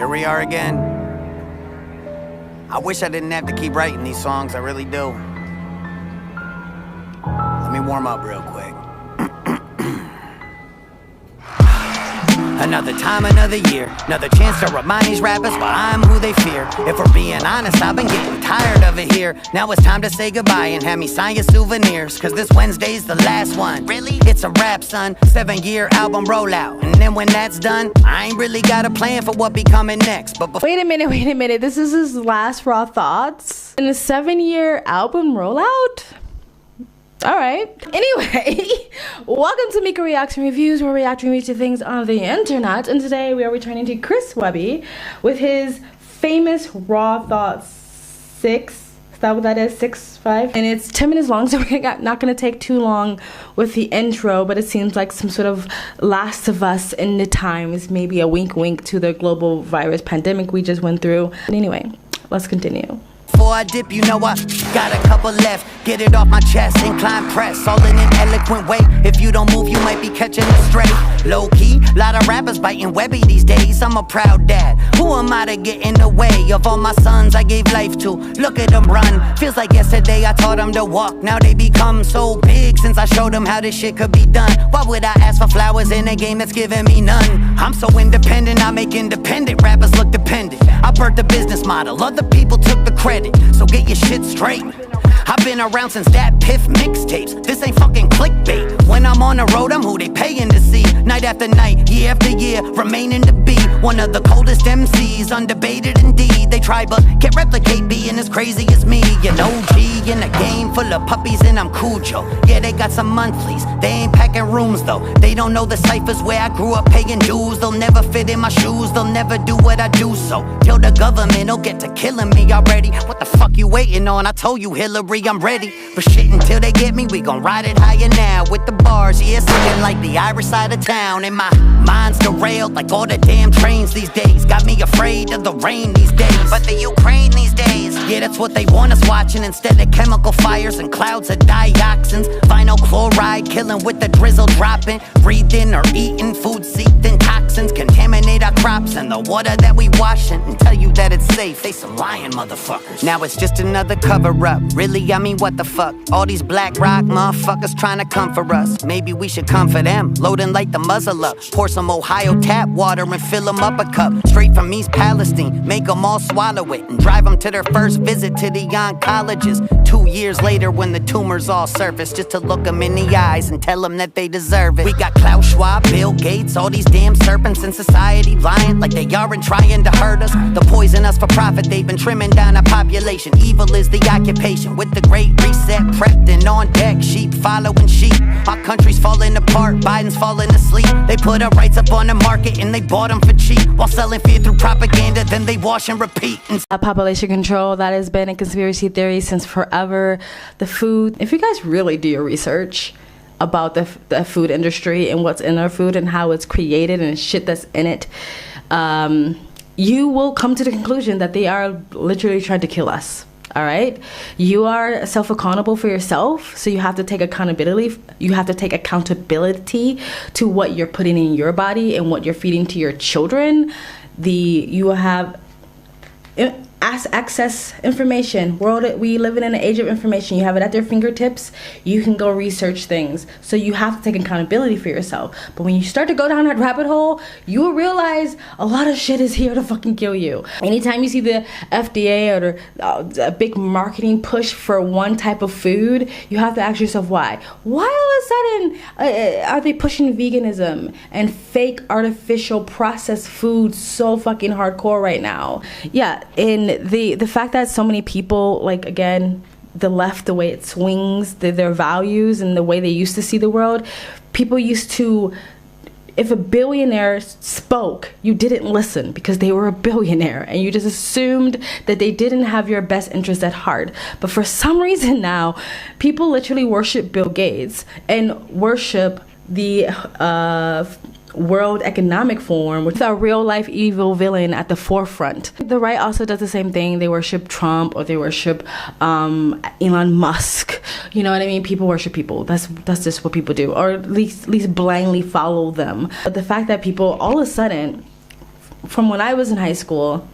Here we are again. I wish I didn't have to keep writing these songs, I really do. Let me warm up real quick. Another time, another year, another chance to remind these rappers why I'm who they fear. If we're being honest, I've been getting tired of it here. Now it's time to say goodbye and have me sign your souvenirs, cause this Wednesday's the last one. Really? It's a rap, son. 7-year album rollout. And then when that's done, I ain't really got a plan for what be coming next. But wait a minute. This is his last raw thoughts in a 7-year album rollout? All right. Anyway, welcome to Mika Reacts and Reviews, where we react and review to things on the internet. And today we are returning to Chris Webby with his famous Raw Thoughts 6. Is that what that is? 6-5? And it's 10 minutes long, so we're not going to take too long with the intro, but it seems like some sort of Last of Us in the times, maybe a wink to the global virus pandemic we just went through. But anyway, let's continue. Before I dip, you know I got a couple left. Get it off my chest, incline press, all in an eloquent way. If you don't move, you might be catching a stray. Low key, lot of rappers biting Webby these days. I'm a proud dad. Who am I to get in the way of all my sons I gave life to? Look at them run. Feels like yesterday I taught them to walk. Now they become so big since I showed them how this shit could be done. Why would I ask for flowers in a game that's giving me none? I'm so independent, I make independent rappers look dependent. I birthed the business model, other people took the credit. So get your shit straight. I've been around since that Piff mixtapes. This ain't fucking clickbait. When I'm on the road, I'm who they paying to see. Night after night, year after year, remaining to be one of the coldest MCs, undebated indeed. They try but can't replicate being as crazy as me. An OG in a game full of puppies and I'm Cujo. Yeah, they got some monthlies, they ain't packing rooms though. They don't know the ciphers where I grew up paying dues. They'll never fit in my shoes, they'll never do what I do. So yo, the government will get to killing me already. What the fuck you waiting on? I told you Hillary, I'm ready for shit until they get me. We gon' ride it higher now with the bars, yeah, singing like the Irish side of town. And my mind's derailed like all the damn trains these days. Got me afraid of the rain these days, but the Ukraine these days, yeah, that's what they want us watching. Instead of chemical fires and clouds of dioxins, vinyl chloride killing with the drizzle dropping. Breathing or eating food seeped in toxins, contaminate our crops and the water that we washing, and tell you that it's safe. They some lying motherfuckers. Now it's just another cover up. Really, I mean, what the fuck? All these black rock motherfuckers trying to come for us. Maybe we should come for them. Loading like the muzzle up. Pour some Ohio tap water and fill them up a cup. Straight from East Palestine. Make them all swallow it and drive them to their first visit to the oncologist. 2 years later when the tumors all surface, just to look them in the eyes and tell them that they deserve it. We got Klaus Schwab, Bill Gates, all these damn serpents in society lying like they aren't trying to hurt us. The poison us for profit, they've been trimming down our population. Evil is the occupation. With the great reset prepped and on deck, sheep following sheep. Our country's falling apart, Biden's falling asleep. They put our rights up on the market and they bought them for cheap, while selling fear through propaganda, then they wash and repeat. Population control, that has been a conspiracy theory since forever. The food, if you guys really do your research about the food industry and what's in our food and how it's created and shit that's in it, you will come to the conclusion that they are literally trying to kill us. All right, you are self-accountable for yourself, so you have to take accountability. You have to take accountability to what you're putting in your body and what you're feeding to your children. You have access information. We live in an age of information. You have it at their fingertips. You can go research things. So you have to take accountability for yourself. But when you start to go down that rabbit hole, you will realize a lot of shit is here to fucking kill you. Anytime you see the FDA or a big marketing push for one type of food, you have to ask yourself why. Why all of a sudden are they pushing veganism and fake artificial processed food so fucking hardcore right now? Yeah, in the fact that so many people, like, again, the left, the way it swings, their values and the way they used to see the world, people used to, if a billionaire spoke, you didn't listen because they were a billionaire and you just assumed that they didn't have your best interest at heart. But for some reason now, people literally worship Bill Gates and worship the World Economic Forum with a real life evil villain at the forefront. The right also does the same thing. They worship Trump or they worship Elon Musk. You know what I mean? People worship people. That's just what people do, or at least blindly follow them. But the fact that people all of a sudden from when I was in high school,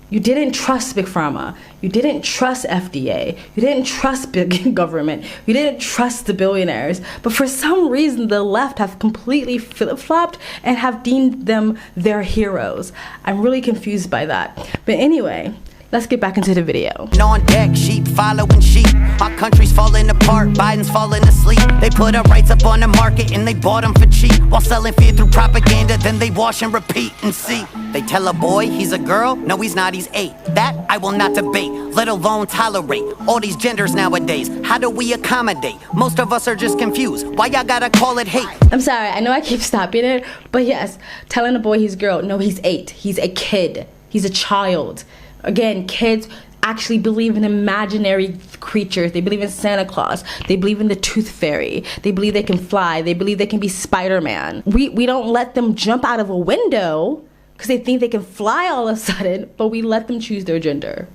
you didn't trust Big Pharma. You didn't trust FDA. You didn't trust big government. You didn't trust the billionaires. But for some reason, the left have completely flip-flopped and have deemed them their heroes. I'm really confused by that. But anyway, let's get back into the video. On deck, sheep following sheep. Our country's falling apart, Biden's falling asleep. They put our rights up on the market and they bought them for cheap. While selling fear through propaganda, then they wash and repeat and see. They tell a boy he's a girl, no he's not, he's 8. That I will not debate, let alone tolerate. All these genders nowadays, how do we accommodate? Most of us are just confused, why y'all gotta call it hate? I'm sorry, I know I keep stopping it, but yes, telling a boy he's a girl, no he's 8. He's a kid, he's a child. Again, kids actually believe in imaginary creatures. They believe in Santa Claus. They believe in the tooth fairy. They believe they can fly. They believe they can be Spider-Man. We don't let them jump out of a window because they think they can fly all of a sudden, but we let them choose their gender.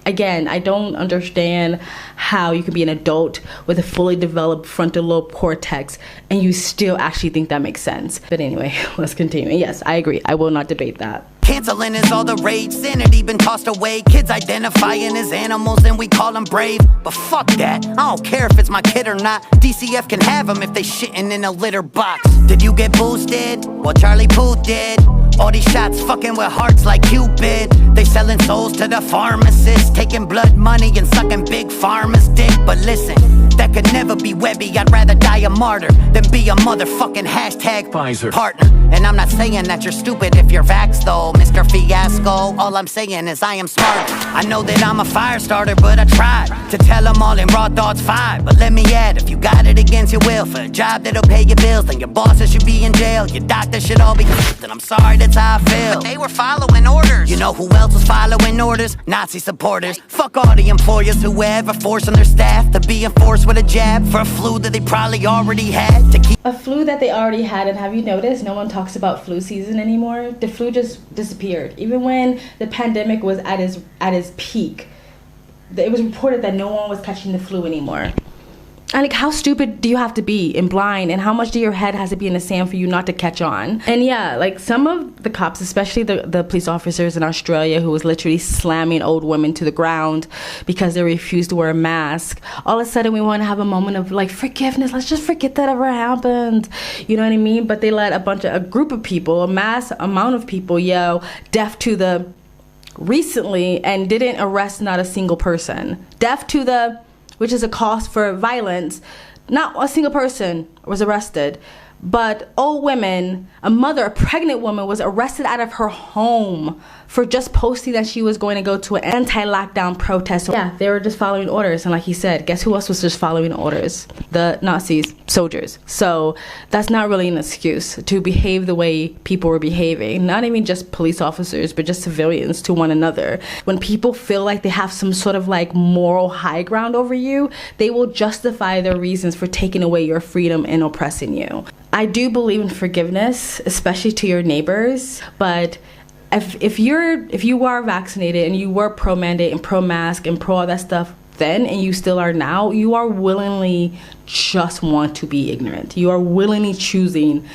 Again, I don't understand how you can be an adult with a fully developed frontal lobe cortex and you still actually think that makes sense. But anyway, let's continue. Yes, I agree. I will not debate that. Canceling is all the rage, sanity been tossed away. Kids identifying as animals and we call them brave. But fuck that, I don't care if it's my kid or not. DCF can have them if they shitting in a litter box. Did you get boosted? Well, Charlie Puth did. All these shots fucking with hearts like Cupid. They selling souls to the pharmacists, taking blood money and sucking big pharma's dick. But listen, that could never be Webby. I'd rather die a martyr than be a motherfucking hashtag Pfizer partner. And I'm not saying that you're stupid if you're vaxxed though, Mr. Fiasco. All I'm saying is I am smart. I know that I'm a fire starter, but I tried to tell them all in raw thoughts 5. But let me add, if you got it against your will for a job that'll pay your bills, then your bosses should be in jail, your doctor should all be and I'm sorry, that's how I feel. But they were following orders. You know who else was following orders? Nazi supporters. Fuck all the employers who ever forcing their staff to be enforced with a jab for a flu that they probably already had to keep. A flu that they already had, and have you noticed no one talks about flu season anymore? The flu just disappeared. Even when the pandemic was at its peak, it was reported that no one was catching the flu anymore. And like, how stupid do you have to be and blind, and how much do your head has to be in the sand for you not to catch on? And yeah, like some of the cops, especially the police officers in Australia who was literally slamming old women to the ground because they refused to wear a mask, all of a sudden we want to have a moment of like forgiveness. Let's just forget that ever happened. You know what I mean? But they let a group of people, a mass amount of people yell deaf to the recently and didn't arrest not a single person. Deaf to the, which is a cause for violence, not a single person was arrested. But old women, a mother, a pregnant woman was arrested out of her home for just posting that she was going to go to an anti-lockdown protest. Yeah, they were just following orders. And like he said, guess who else was just following orders? The Nazis, soldiers. So that's not really an excuse to behave the way people were behaving. Not even just police officers, but just civilians to one another. When people feel like they have some sort of like moral high ground over you, they will justify their reasons for taking away your freedom and oppressing you. I do believe in forgiveness, especially to your neighbors, but if you are vaccinated and you were pro-mandate and pro-mask and pro all that stuff then, and you still are now, you are willingly just want to be ignorant. You are willingly choosing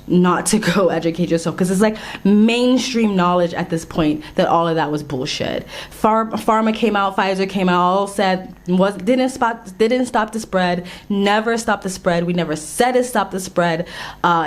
not to go educate yourself, because it's like mainstream knowledge at this point that all of that was bullshit. Pharma came out, Pfizer came out, all said didn't stop the spread, never stopped the spread. We never said it stopped the spread.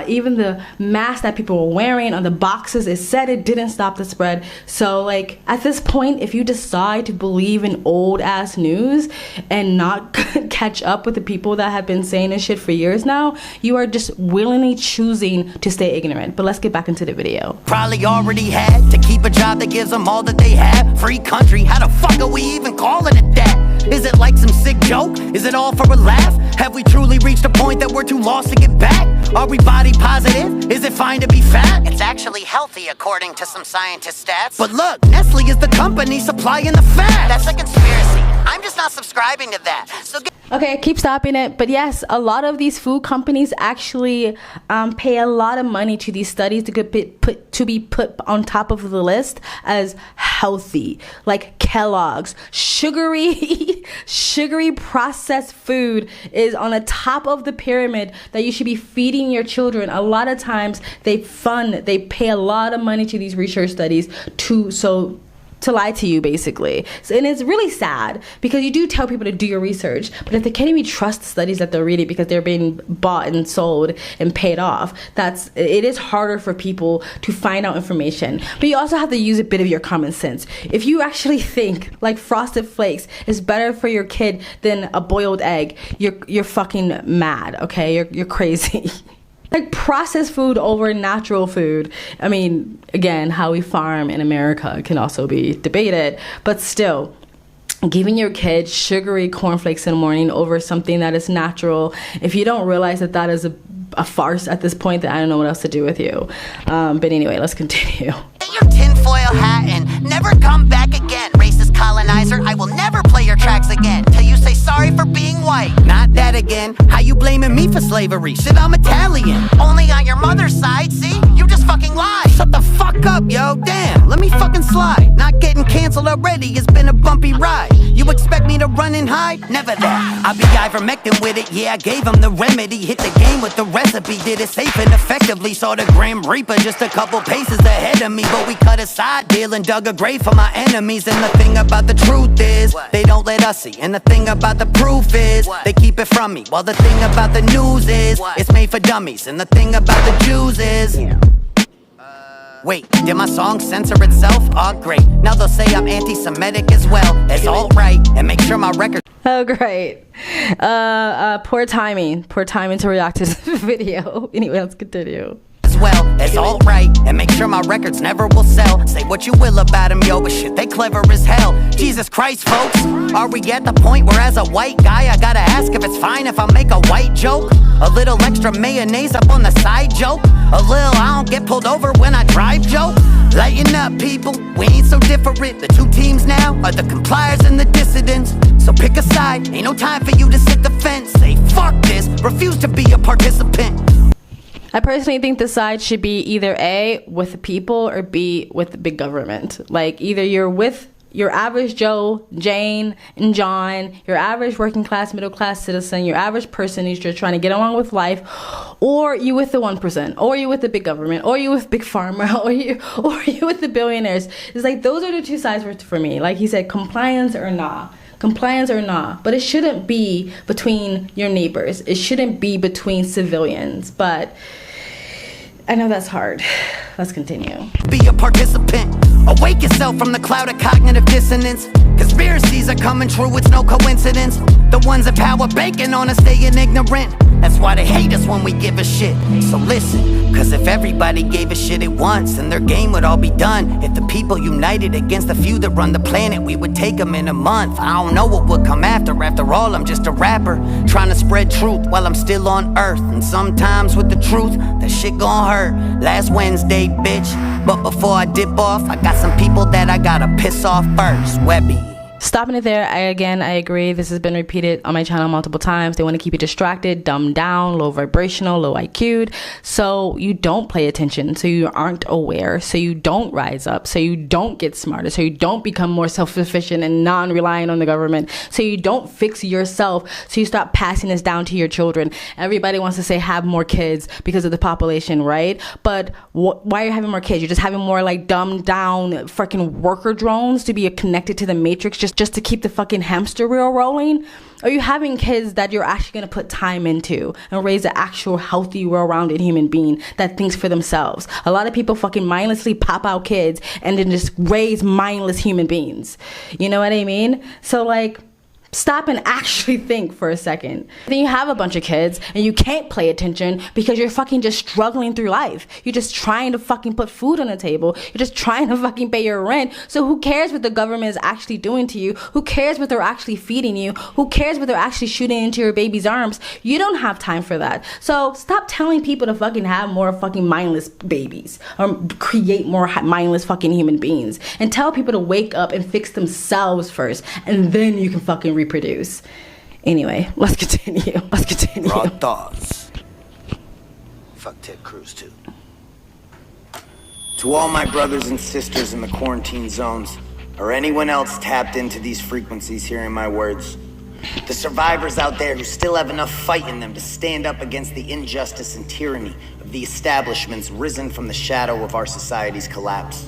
Even the mask that people were wearing on the boxes, it said it didn't stop the spread. So like at this point, if you decide to believe in old ass news and not catch up with the people that have been saying this shit for years now, you are just willingly choosing to stay ignorant. But let's get back into the video. Probably already had to keep a job that gives them all that they have. Free country, how the fuck are we even calling it that? Is it like some sick joke? Is it all for a laugh? Have we truly reached a point that we're too lost to get back? Are we body positive? Is it fine to be fat? It's actually healthy according to some scientist stats. But look, Nestle is the company supplying the fat. That's a conspiracy. I'm just not subscribing to that. So okay, keep stopping it. But yes, a lot of these food companies actually pay a lot of money to these studies to be put on top of the list as healthy. Like Kellogg's. Sugary processed food is on the top of the pyramid that you should be feeding your children. A lot of times they pay a lot of money to these research studies to lie to you, basically. And it's really sad because you do tell people to do your research, but if they can't even trust the studies that they're reading because they're being bought and sold and paid off, it is harder for people to find out information. But you also have to use a bit of your common sense. If you actually think like Frosted Flakes is better for your kid than a boiled egg, you're fucking mad, okay? You're crazy. Like processed food over natural food. I mean, again, how we farm in America can also be debated, but still, giving your kid sugary cornflakes in the morning over something that is natural, if you don't realize that is a farce at this point, then I don't know what else to do with you. But anyway, let's continue. Get your tinfoil hat and never come back again. Racist colonizer, I will never play your tracks again till you say sorry for being white. Not that again. How you blaming me for slavery? Shit, I'm Italian. Only on your mother's side, see? You just fucking lie. Shut the fuck up, yo. Damn, let me fucking slide. Not getting canceled already, it's been a bumpy ride. You expect me to run and hide? Never that. I be ivermectin with it, yeah, I gave him the remedy. Hit the game with the recipe, did it safe and effectively. Saw the Grim Reaper just a couple paces ahead of me, but we cut a side deal and dug a grave for my enemies. And the thing about the truth is, they don't let us see. And the thing about the proof is, they keep it from me. Well, the thing about the news is, it's made for dummies. And the thing about the Jews is, wait, did my song censor itself? Oh, great. Now they'll say I'm anti-Semitic as well. It's alright. And make sure my record... Oh, great. Poor timing to react to this video. Anyway, let's continue. Well, it's alright, and make sure my records never will sell. Say what you will about them, yo, but shit, they clever as hell. Jesus Christ, folks, are we at the point where as a white guy I gotta ask if it's fine if I make a white joke? A little extra mayonnaise up on the side joke? A little I don't get pulled over when I drive joke? Lighten up, people, we ain't so different. The two teams now are the compliers and the dissidents. So pick a side, ain't no time for you to sit the fence. Say fuck this, refuse to be a participant. I personally think the side should be either A, with the people, or B, with the big government. Like, either you're with your average Joe, Jane, and John, your average working class, middle class citizen, your average person who's just trying to get along with life, or you with the 1%, or you with the big government, or you with big pharma, or you with the billionaires. It's like, those are the two sides for me. Like he said, compliance or not. Compliance or not, but it shouldn't be between your neighbors. It shouldn't be between civilians, but I know that's hard. Let's continue. Be a participant. Awake yourself from the cloud of cognitive dissonance. Conspiracies are coming true, it's no coincidence. The ones in power banking on us staying ignorant. That's why they hate us when we give a shit. So listen, cause if everybody gave a shit at once, then their game would all be done. If the people united against the few that run the planet, we would take them in a month. I don't know what would come after. After all, I'm just a rapper trying to spread truth while I'm still on earth. And sometimes with the truth, that shit gon' hurt. Last Wednesday, bitch. But before I dip off, I got some people that I gotta piss off first. Webby. Stopping it there, I agree. This has been repeated on my channel multiple times. They want to keep you distracted, dumbed down, low vibrational, low IQ'd, so you don't pay attention, so you aren't aware, so you don't rise up, so you don't get smarter, so you don't become more self-sufficient and non-reliant on the government, so you don't fix yourself, so you stop passing this down to your children. Everybody wants to say have more kids because of the population, right? But why are you having more kids? You're just having more like dumbed down freaking worker drones to be connected to the matrix just to keep the fucking hamster wheel rolling? Are you having kids that you're actually going to put time into and raise an actual healthy, well-rounded human being that thinks for themselves? A lot of people fucking mindlessly pop out kids and then just raise mindless human beings. You know what I mean? So like, stop and actually think for a second. Then you have a bunch of kids and you can't pay attention because you're fucking just struggling through life. You're just trying to fucking put food on the table. You're just trying to fucking pay your rent. So who cares what the government is actually doing to you? Who cares what they're actually feeding you? Who cares what they're actually shooting into your baby's arms? You don't have time for that. So stop telling people to fucking have more fucking mindless babies or create more mindless fucking human beings, and tell people to wake up and fix themselves first, and then you can fucking reproduce. Anyway, let's continue. Raw thoughts. Fuck Ted Cruz too. To all my brothers and sisters in the quarantine zones, or anyone else tapped into these frequencies hearing my words. The survivors out there who still have enough fight in them to stand up against the injustice and tyranny of the establishments risen from the shadow of our society's collapse.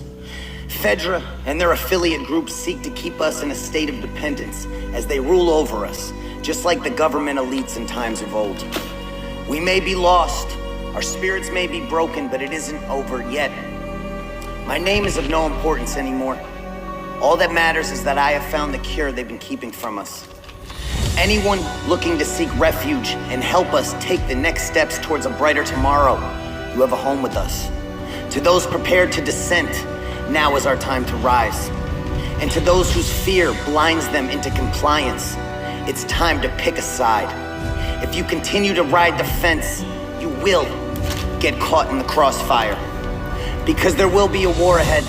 Fedra and their affiliate groups seek to keep us in a state of dependence as they rule over us, just like the government elites in times of old. We may be lost, our spirits may be broken, but it isn't over yet. My name is of no importance anymore. All that matters is that I have found the cure they've been keeping from us. Anyone looking to seek refuge and help us take the next steps towards a brighter tomorrow, you have a home with us. To those prepared to dissent, now is our time to rise. And to those whose fear blinds them into compliance, it's time to pick a side. If you continue to ride the fence, you will get caught in the crossfire. Because there will be a war ahead,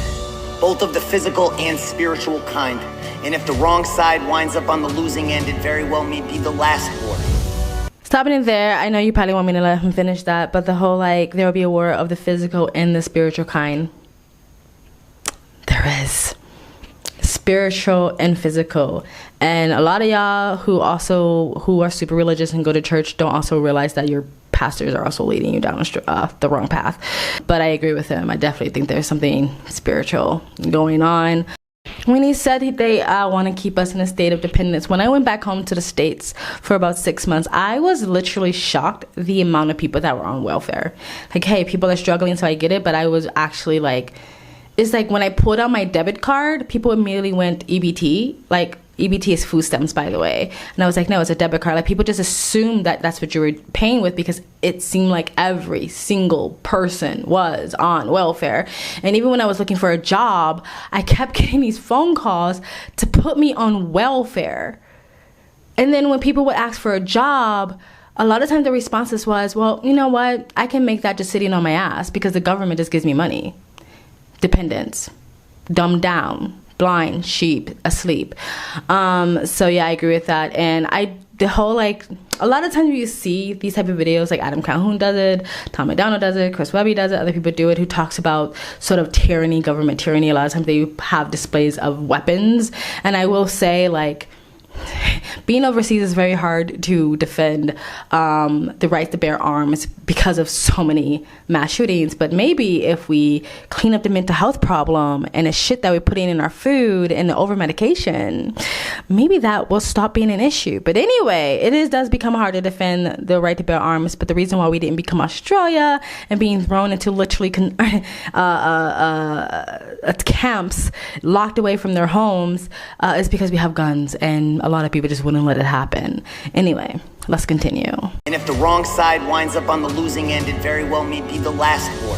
both of the physical and spiritual kind. And if the wrong side winds up on the losing end, it very well may be the last war. Stopping it there, I know you probably want me to let him finish that, but the whole like, there will be a war of the physical and the spiritual kind. There is. Spiritual and physical. And a lot of y'all who are super religious and go to church don't also realize that your pastors are also leading you down the wrong path. But I agree with him. I definitely think there's something spiritual going on. When he said they want to keep us in a state of dependence, when I went back home to the States for about 6 months, I was literally shocked the amount of people that were on welfare. Like, hey, people are struggling, so I get it, but I was actually like, it's like when I pulled out my debit card, people immediately went EBT. Like, EBT is food stamps, by the way. And I was like, no, it's a debit card. Like, people just assumed that that's what you were paying with because it seemed like every single person was on welfare. And even when I was looking for a job, I kept getting these phone calls to put me on welfare. And then when people would ask for a job, a lot of times the responses was, well, you know what? I can make that just sitting on my ass because the government just gives me money. Dependence, dumbed down, blind, sheep, asleep. So yeah, I agree with that. And the whole, like, a lot of times you see these type of videos, like Adam Calhoun does it, Tom McDonald does it, Chris Webby does it, other people do it, who talks about sort of tyranny, government tyranny. A lot of times they have displays of weapons. And I will say, like, being overseas is very hard to defend the right to bear arms because of so many mass shootings. But maybe if we clean up the mental health problem and the shit that we're putting in our food and the over medication, maybe that will stop being an issue. But anyway, does become hard to defend the right to bear arms. But the reason why we didn't become Australia and being thrown into literally camps, locked away from their homes, is because we have guns, and a lot of people just wouldn't let it happen. Anyway, let's continue. And if the wrong side winds up on the losing end, it very well may be the last war.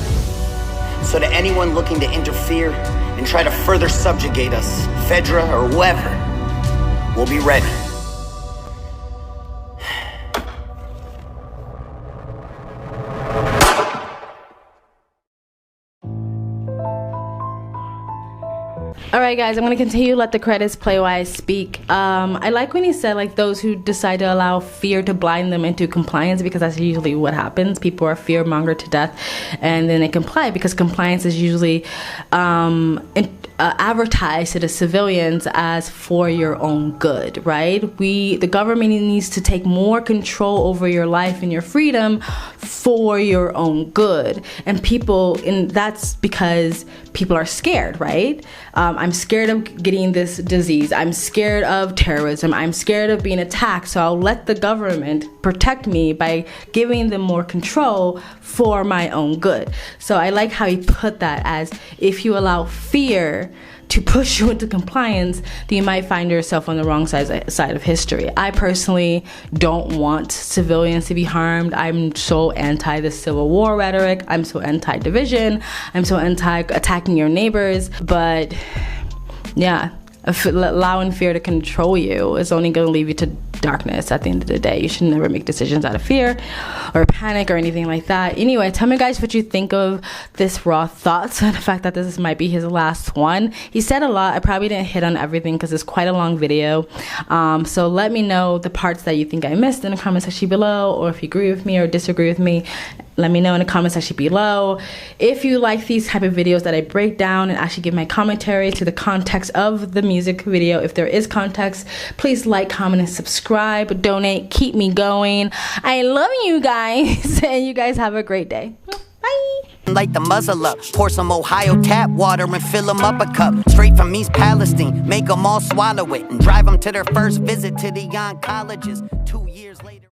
So to anyone looking to interfere and try to further subjugate us, Fedra or whoever, we'll be ready. Alright guys, I'm going to continue let the credits play while I speak. I like when he said, like, those who decide to allow fear to blind them into compliance, because that's usually what happens. People are fear-mongered to death and then they comply because compliance is usually advertised to the civilians as for your own good, right? The government needs to take more control over your life and your freedom for your own good. And that's because people are scared, right? I'm scared of getting this disease. I'm scared of terrorism. I'm scared of being attacked. So I'll let the government protect me by giving them more control for my own good. So I like how he put that as, if you allow fear to push you into compliance, then you might find yourself on the wrong side of history. I personally don't want civilians to be harmed. I'm so anti the Civil War rhetoric. I'm so anti-division. I'm so anti-attacking your neighbors. But yeah, allowing fear to control you is only going to leave you to darkness at the end of the day. You should never make decisions out of fear or panic or anything like that. Anyway, tell me guys what you think of this raw thoughts and the fact that this might be his last one. He said a lot. I probably didn't hit on everything because it's quite a long video. So let me know the parts that you think I missed in the comment section below, or if you agree with me or disagree with me. Let me know in the comment section below. If you like these type of videos that I break down and actually give my commentary to the context of the music video, if there is context, please like, comment, and subscribe. Donate, keep me going. I love you guys, and you guys have a great day. Bye. Light the muzzle up, pour some Ohio tap water and fill them up a cup. Straight from East Palestine, make them all swallow it and drive them to their first visit to the oncologist. 2 years later.